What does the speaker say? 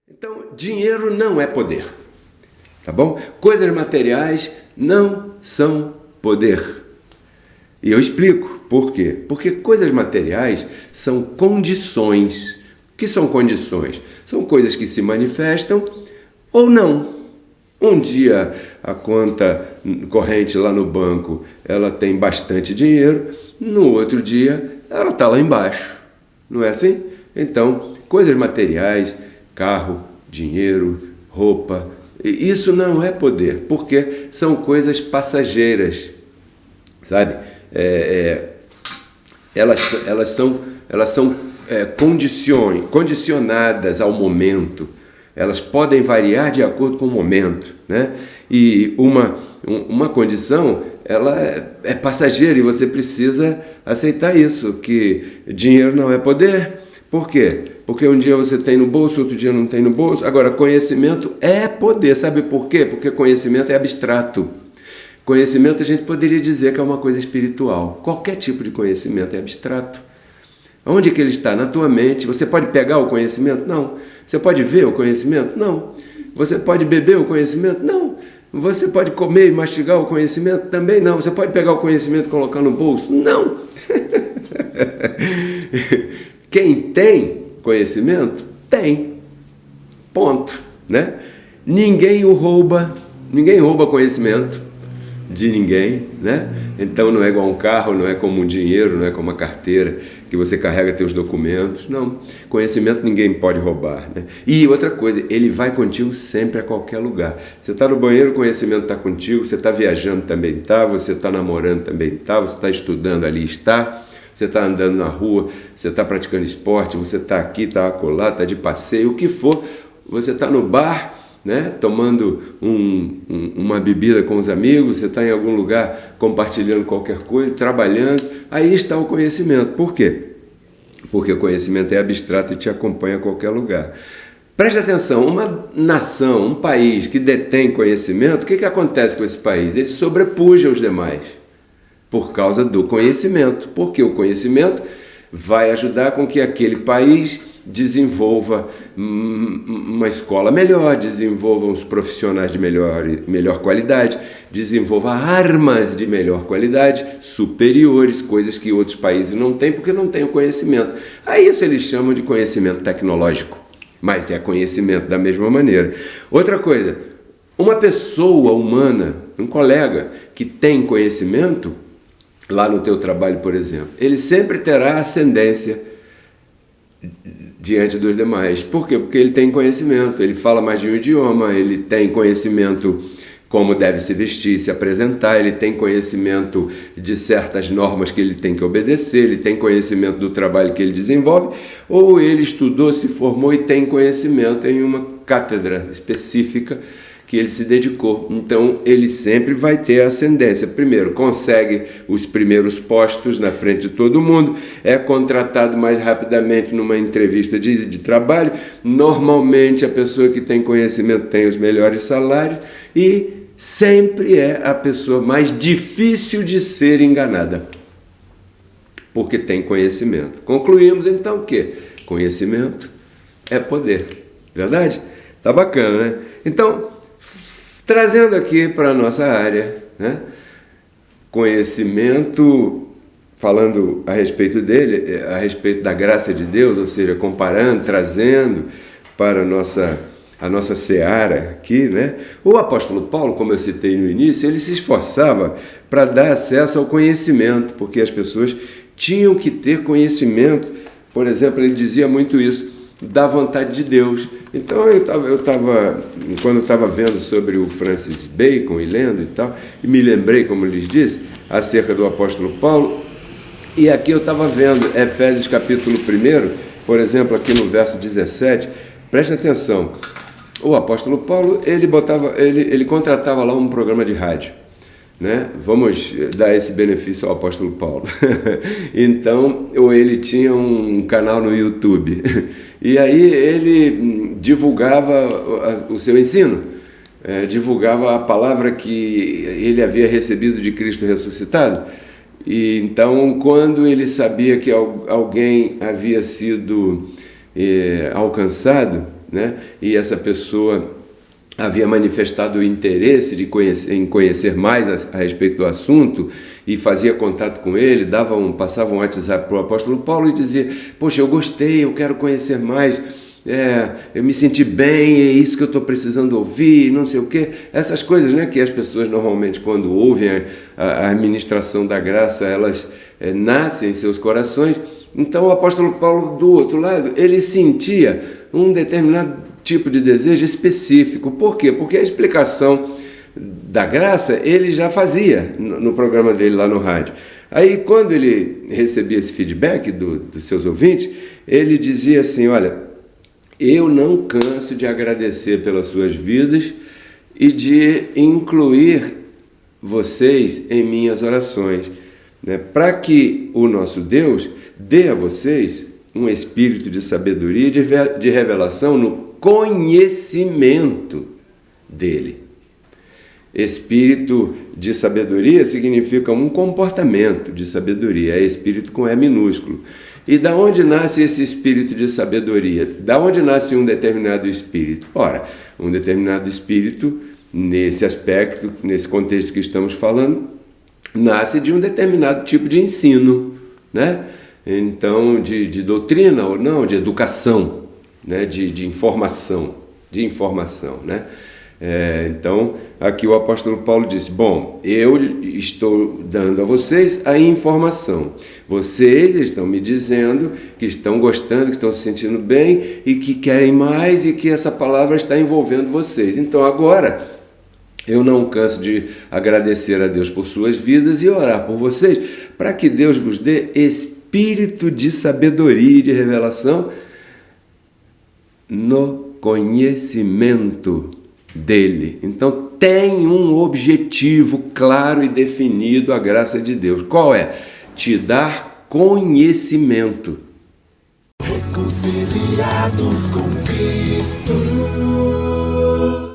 Então, dinheiro não é poder, tá bom? Coisas materiais não são poder. E eu explico por quê. Porque coisas materiais são condições. O que são condições? São coisas que se manifestam ou não. Um dia a conta corrente lá no banco, ela tem bastante dinheiro, no outro dia ela está lá embaixo. Não é assim? Então, coisas materiais, carro, dinheiro, roupa, isso não é poder, porque são coisas passageiras, sabe? Elas são condicionadas ao momento. Elas podem variar de acordo com o momento, né? E uma condição, ela é passageira e você precisa aceitar isso, que dinheiro não é poder. Por quê? Porque um dia você tem no bolso, outro dia não tem no bolso. Agora, conhecimento é poder. Sabe por quê? Porque conhecimento é abstrato. Conhecimento a gente poderia dizer que é uma coisa espiritual. Qualquer tipo de conhecimento é abstrato. Onde que ele está? Na tua mente. Você pode pegar o conhecimento? Não. Você pode ver o conhecimento? Não. Você pode beber o conhecimento? Não. Você pode comer e mastigar o conhecimento? Também não. Você pode pegar o conhecimento e colocar no bolso? Não. Quem tem conhecimento? Tem. Ponto. Né? Ninguém rouba conhecimento de ninguém, né? Então não é igual um carro, não é como um dinheiro, não é como uma carteira que você carrega teus documentos. Não, conhecimento ninguém pode roubar, né? E outra coisa, ele vai contigo sempre a qualquer lugar. Você está no banheiro, o conhecimento está contigo. Você está viajando, também está. Você está namorando, também está. Você está estudando, ali está. Você está andando na rua, você está praticando esporte, você está aqui, está acolá, está de passeio, o que for. Você está no bar, né, tomando uma bebida com os amigos, você está em algum lugar compartilhando qualquer coisa, trabalhando, aí está o conhecimento. Por quê? Porque o conhecimento é abstrato e te acompanha a qualquer lugar. Preste atenção, uma nação, um país que detém conhecimento, o que acontece com esse país? Ele sobrepuja os demais por causa do conhecimento, porque o conhecimento vai ajudar com que aquele país desenvolva uma escola melhor, desenvolva uns profissionais de melhor qualidade, desenvolva armas de melhor qualidade, superiores, coisas que outros países não têm, porque não têm o conhecimento. A isso eles chamam de conhecimento tecnológico, mas é conhecimento da mesma maneira. Outra coisa, uma pessoa humana, um colega que tem conhecimento, lá no teu trabalho, por exemplo, ele sempre terá ascendência diante dos demais. Por quê? Porque ele tem conhecimento, ele fala mais de um idioma, ele tem conhecimento como deve se vestir, se apresentar, ele tem conhecimento de certas normas que ele tem que obedecer, ele tem conhecimento do trabalho que ele desenvolve, ou ele estudou, se formou e tem conhecimento em uma cátedra específica que ele se dedicou. Então, ele sempre vai ter ascendência. Primeiro, consegue os primeiros postos na frente de todo mundo, é contratado mais rapidamente numa entrevista de trabalho. Normalmente, a pessoa que tem conhecimento tem os melhores salários e sempre é a pessoa mais difícil de ser enganada, porque tem conhecimento. Concluímos, então, que conhecimento é poder. Verdade? Tá bacana, né? Então, trazendo aqui para a nossa área, né? Conhecimento, falando a respeito dele, a respeito da graça de Deus, ou seja, comparando, trazendo para a nossa seara aqui, né? O apóstolo Paulo, como eu citei no início, ele se esforçava para dar acesso ao conhecimento, porque as pessoas tinham que ter conhecimento. Por exemplo, ele dizia muito isso, da vontade de Deus. Então quando eu estava vendo sobre o Francis Bacon e lendo e tal, e me lembrei, como lhes disse, acerca do apóstolo Paulo, e aqui eu estava vendo Efésios capítulo 1, por exemplo, aqui no verso 17, preste atenção, o apóstolo Paulo, ele contratava lá um programa de rádio, né? Vamos dar esse benefício ao apóstolo Paulo. Então, ele tinha um canal no YouTube, e aí ele divulgava o seu ensino, divulgava a palavra que ele havia recebido de Cristo ressuscitado. E então, quando ele sabia que alguém havia sido alcançado, né? E essa pessoa havia manifestado o interesse em conhecer mais a respeito do assunto e fazia contato com ele, passava um WhatsApp para o apóstolo Paulo e dizia: poxa, eu gostei, eu quero conhecer mais, eu me senti bem, é isso que eu estou precisando ouvir, não sei o quê. Essas coisas, né, que as pessoas normalmente, quando ouvem a administração da graça, elas nascem em seus corações. Então o apóstolo Paulo, do outro lado, ele sentia um determinado tipo de desejo específico. Por quê? Porque a explicação da graça ele já fazia no programa dele lá no rádio. Aí, quando ele recebia esse feedback dos seus ouvintes, ele dizia assim: olha, eu não canso de agradecer pelas suas vidas e de incluir vocês em minhas orações, né, para que o nosso Deus dê a vocês um espírito de sabedoria e de revelação no conhecimento dele. Espírito de sabedoria significa um comportamento de sabedoria, é espírito com E minúsculo. E da onde nasce esse espírito de sabedoria? Da onde nasce um determinado espírito? Ora, um determinado espírito, nesse aspecto, nesse contexto que estamos falando, nasce de um determinado tipo de ensino, né? Então, de doutrina ou não, de educação, né? de informação, né? Então, aqui o apóstolo Paulo disse: bom, eu estou dando a vocês a informação, vocês estão me dizendo que estão gostando, que estão se sentindo bem e que querem mais e que essa palavra está envolvendo vocês. Então agora eu não canso de agradecer a Deus por suas vidas e orar por vocês, para que Deus vos dê espírito de sabedoria e de revelação no conhecimento dele. Então tem um objetivo claro e definido a graça de Deus. Qual é? Te dar conhecimento. Reconciliados com Cristo.